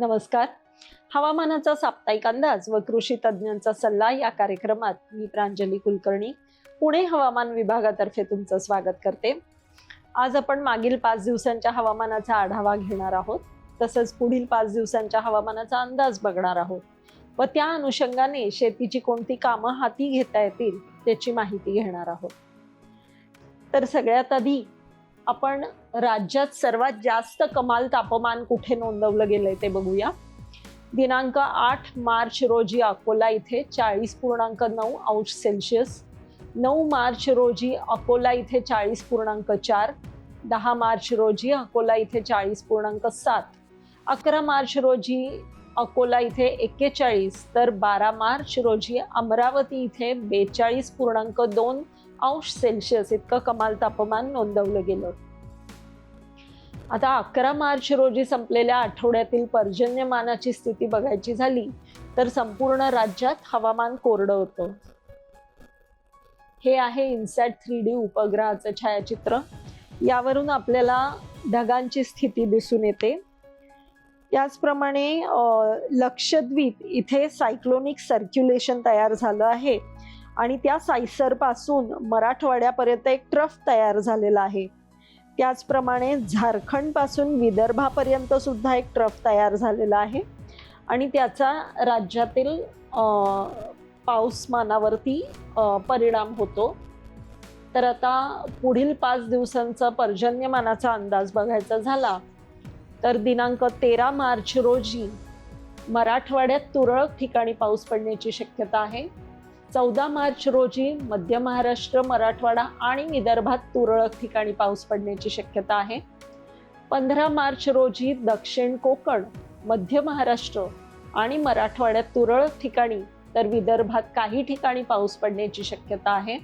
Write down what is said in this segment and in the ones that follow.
नमस्कार. हवामानाचा साप्ताहिक अंदाज व कृषी तज्ज्ञांचा सल्ला या कार्यक्रमात मी प्रांजली कुलकर्णी पुणे हवामान विभागातर्फे तुमचं स्वागत करते. आज आपण मागील 5 दिवसांच्या हवामानाचा आढावा घेणार आहोत. तसंच पुढील 5 दिवसांच्या हवामानाचा अंदाज बघणार आहोत व त्या अनुषंगाने शेतीची कोणती कामं हाती घेता येतील त्याची माहिती घेणार आहोत. तर सगळ्यात आधी आपण राज्यात सर्वात जास्त कमाल तापमान कुठे नोंदवलं गेलंय ते बघूया. दिनांक 8 मार्च रोजी अकोला इथे 40.9 अंश सेल्सिअस, 9 मार्च रोजी अकोला इथे 40.4, 10 मार्च रोजी अकोला इथे 40.7, 11 मार्च रोजी अकोला इथे 41, तर 12 मार्च रोजी अमरावती इथे 42.2 अंश सेल्सिअस इतकं कमाल तापमान नोंदवलं गेलं. आता 11 मार्च रोजी संपलेल्या आठवड्यातील पर्जन्यमानाची स्थिती बघायची झाली तर संपूर्ण राज्यात हवामान कोरडं होतं. हे आहे इनसॅट 3D उपग्रहाचं छायाचित्र. यावरून आपल्याला ढगांची स्थिती दिसून येते. त्याचप्रमाणे लक्षद्वीप इथे सायक्लोनिक सर्क्युलेशन तयार झालं आहे आणि त्या सायसर पासून मराठवाड्यापर्यंत एक ट्रफ तयार झालेला आहे. त्याचप्रमाणे झारखंड पासून विदर्भापर्यंत सुद्धा एक ट्रफ तयार झालेला आहे आणि त्याचा राज्यातील पाऊसमानावरती परिणाम होतो. तर आता पुढील 5 दिवसांचा पर्जन्यमानाचा अंदाज बघायचा झाला तर दिनांक 13 मार्च रोजी मराठवाड्यात तुरळक ठिकाणी पाऊस पडण्याची शक्यता आहे. 14 मार्च रोजी मध्य महाराष्ट्र, मराठवाडा आणि विदर्भात तुरळक ठिकाणी पाऊस पडण्याची शक्यता आहे. 15 मार्च रोजी दक्षिण कोकण, मध्य महाराष्ट्र आणि मराठवाड्यात तुरळक ठिकाणी तर विदर्भात काही ठिकाणी पाऊस पडण्याची शक्यता आहे.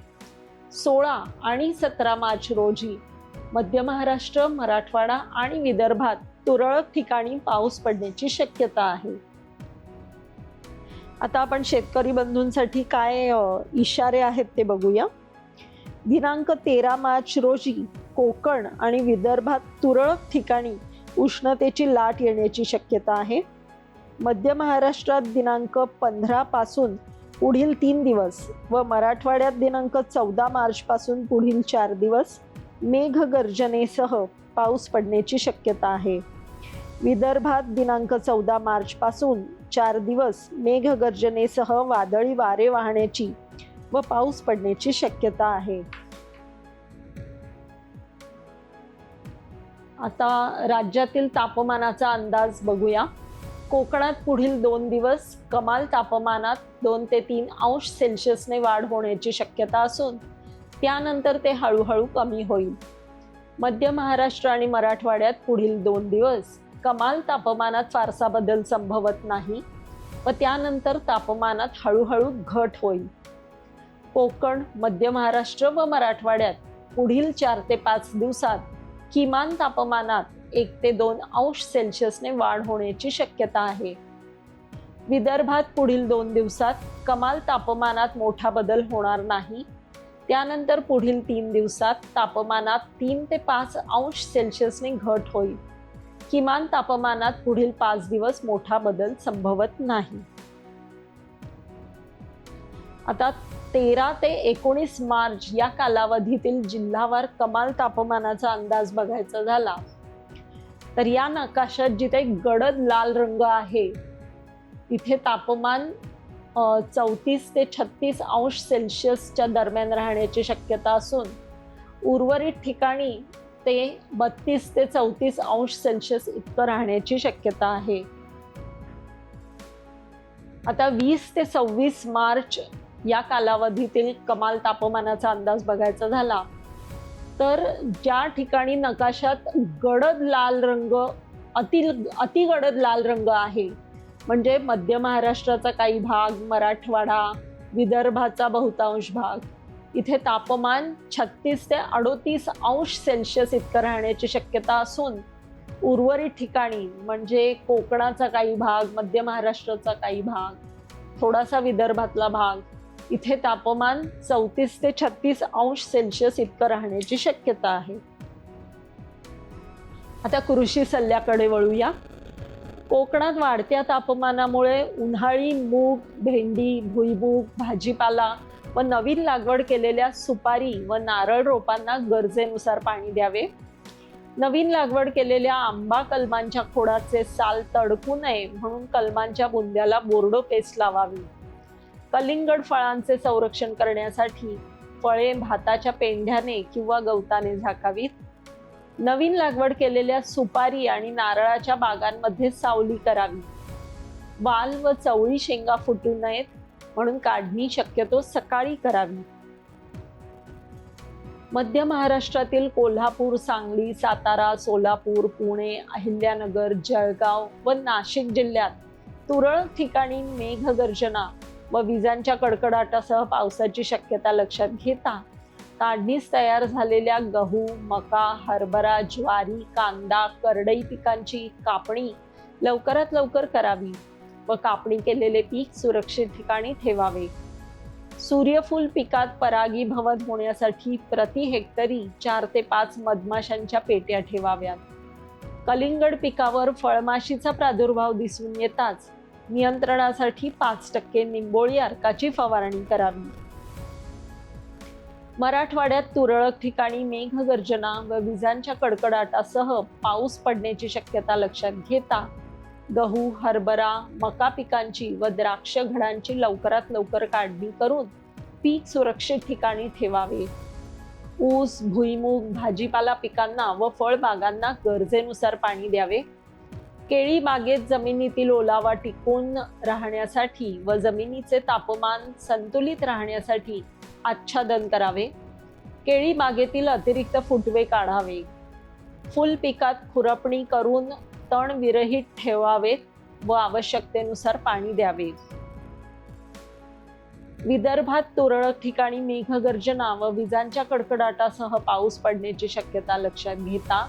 16 आणि 17 मार्च रोजी मध्य महाराष्ट्र, मराठवाडा आणि विदर्भात तुरळक ठिकाणी पाऊस पडण्याची शक्यता आहे. आता आपण शेतकरी बंधूंसाठी काय इशारे आहेत ते बघूया. दिनांक 13 मार्च रोजी कोकण आणि विदर्भात तुरळक ठिकाणी उष्णतेची लाट येण्याची शक्यता आहे. मध्य महाराष्ट्रात दिनांक 15 पासून पुढील 3 दिवस व मराठवाड्यात दिनांक 14 मार्च पासून पुढील 4 दिवस मेघगर्जनेसह पाऊस पडण्याची शक्यता आहे. विदर्भात दिनांक 14 मार्च पासून 4 दिवस मेघगर्जनेसह वादळी वारे वाहण्याची व पाऊस पडण्याची शक्यता आहे. आता राज्यातील तापमानाचा अंदाज बघूया. कोकणात पुढील 2 दिवस कमाल तापमानात 2 ते 3 अंश सेल्सिअसने वाढ होण्याची शक्यता असून त्यानंतर ते हळूहळू कमी होईल. मध्य महाराष्ट्र आणि मराठवाड्यात पुढील 2 दिवस कमाल तापमानात फारसा बदल संभवत नाही व त्यानंतर तापमानात हळूहळू घट होईल. कोकण, मध्य महाराष्ट्र व मराठवाड्यात पुढील 4 ते 5 दिवसात किमान तापमानात 1 ते 2 अंश सेल्सिअसने वाढ होण्याची शक्यता आहे. विदर्भात पुढील 2 दिवसात कमाल तापमानात मोठा बदल होणार नाही. त्यानंतर पुढील 3 दिवसात तापमानात 3 ते 5 अंश सेल्सिअसने घट होईल. किमान तापमानात पुढील 5 दिवस मोठा बदल संभवत नाही. आता 13 ते 19 मार्च या कालावधीतील जिल्हावार कमाल तापमानाचा अंदाज बघायचा झाला तर या नकाशात जिथे गडद लाल रंग आहे तिथे तापमान 34 ते 36 अंश सेल्सिअसच्या दरम्यान राहण्याची शक्यता असून उर्वरित ठिकाणी ते 32 ते 34 अंश सेल्सिअस इतकं राहण्याची शक्यता आहे. आता 20 ते 26 मार्च या कालावधीतील कमाल तापमानाचा अंदाज बघायचा झाला तर ज्या ठिकाणी नकाशात गडद लाल रंग अति गडद लाल रंग आहे म्हणजे मध्य महाराष्ट्राचा काही भाग, मराठवाडा, विदर्भाचा बहुतांश भाग, इथे तापमान 36 ते 38 अंश सेल्सिअस इतकं राहण्याची शक्यता असून उर्वरित ठिकाणी म्हणजे कोकणाचा काही भाग, मध्य महाराष्ट्राचा काही भाग, थोडासा विदर्भातला भाग, इथे तापमान 34 ते 36 अंश सेल्सिअस इतकं राहण्याची शक्यता आहे. आता कृषी सल्ल्याकडे वळूया. कोकणात वाढत्या तापमानामुळे उन्हाळी मूग, भेंडी, भुईमूग, भाजीपाला व नवीन लागवड केलेल्या सुपारी व नारळ रोपांना गरजेनुसार पाणी द्यावे. नवीन लागवड केलेल्या आंबा कलमांच्या खोडाचे साल तडकू नये म्हणून कलमांच्या बुंद्याला बोर्डो पेस्ट लावावी. कलिंगड फळांचे संरक्षण करण्यासाठी फळे भाताच्या पेंढ्याने किंवा गवताने झाकावीत. नवीन लागवड केलेल्या सुपारी आणि नारळाच्या बागांमध्ये सावली करावी. वाल व चवळी शेंगा फुटू नयेत म्हणून काढणी शक्यतो सकाळी करावी. मध्य महाराष्ट्रातील कोल्हापूर, सांगली, सातारा, सोलापूर, पुणे, अहिल्यानगर, जळगाव व नाशिक जिल्ह्यात तुरळक ठिकाणी मेघगर्जना व विजांच्या कडकडाटासह पावसाची शक्यता लक्षात घेता काढणीस तयार झालेल्या गहू, मका, हरभरा, ज्वारी, कांदा, करडई पिकांची कापणी लवकरात लवकर करावी व कापणी केलेले पीक सुरक्षित ठिकाणी ठेवावे. सूर्यफूल पिकात परागीभवन होण्यासाठी प्रति हेक्टरी 4 ते 5 मधमाशांच्या पेट्या ठेवाव्यात. कलिंगड पिकावर फळमाशीचा प्रादुर्भाव दिसून येताच नियंत्रणासाठी 5% निंबोळी अर्काची फवारणी करावी. मराठवाड्यात तुरळक ठिकाणी मेघगर्जना व विजांच्या कडकडाटासह पाऊस पडण्याची शक्यता लक्षात घेता गहू, हरभरा, मका पिकांची व द्राक्ष घडांची लवकरात लवकर काढणी करून पीक सुरक्षित ठिकाणी ठेवावे. ऊस, भुईमूग, भाजीपाला पिकांना व फळबागांना गरजेनुसार पाणी द्यावे. केळी बागेत जमिनीतील ओलावा टिकून राहण्यासाठी व जमिनीचे तापमान संतुलित राहण्यासाठी आच्छादन करावे. केळी बागेतील अतिरिक्त फुटवे काढावे. फुल पिकात खुरपणी करून तण विरहित ठेवावेत व आवश्यकतेनुसार पाणी द्यावे. विदर्भात तुरळक ठिकाणी मेघगर्जना व विजांच्या कडकडाटासह पाऊस पडण्याची शक्यता लक्षात घेता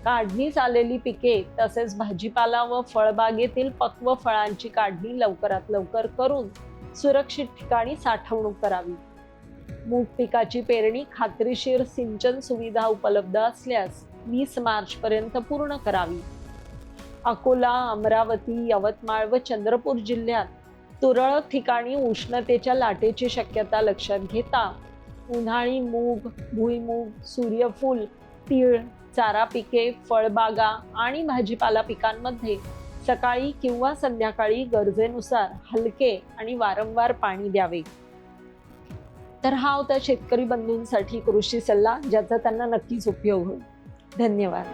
काढणीस आलेली पिके तसेच भाजीपाला व फळबागेतील पक्व फळांची काढणी लवकरात लवकर करून सुरक्षित ठिकाणी साठवणूक करावी. मूग पिकाची पेरणी खात्रीशीर सिंचन सुविधा उपलब्ध असल्यास 20 मार्च पर्यंत पूर्ण करावी. अकोला, अमरावती, यवतमाळ व चंद्रपूर जिल्ह्यात तुरळक ठिकाणी उष्णतेच्या लाटेची शक्यता लक्षात घेता उन्हाळी मूग, भुईमूग, सूर्यफूल, तीळ, चारा पिके, फळबागा आणि भाजीपाला पिकांमध्ये सकाळी किंवा संध्याकाळी गरजेनुसार हलके आणि वारंवार पाणी द्यावे. तर हा होता शेतकरी बंधूंसाठी कृषी सल्ला, ज्याचा त्यांना नक्कीच उपयोग होईल. धन्यवाद.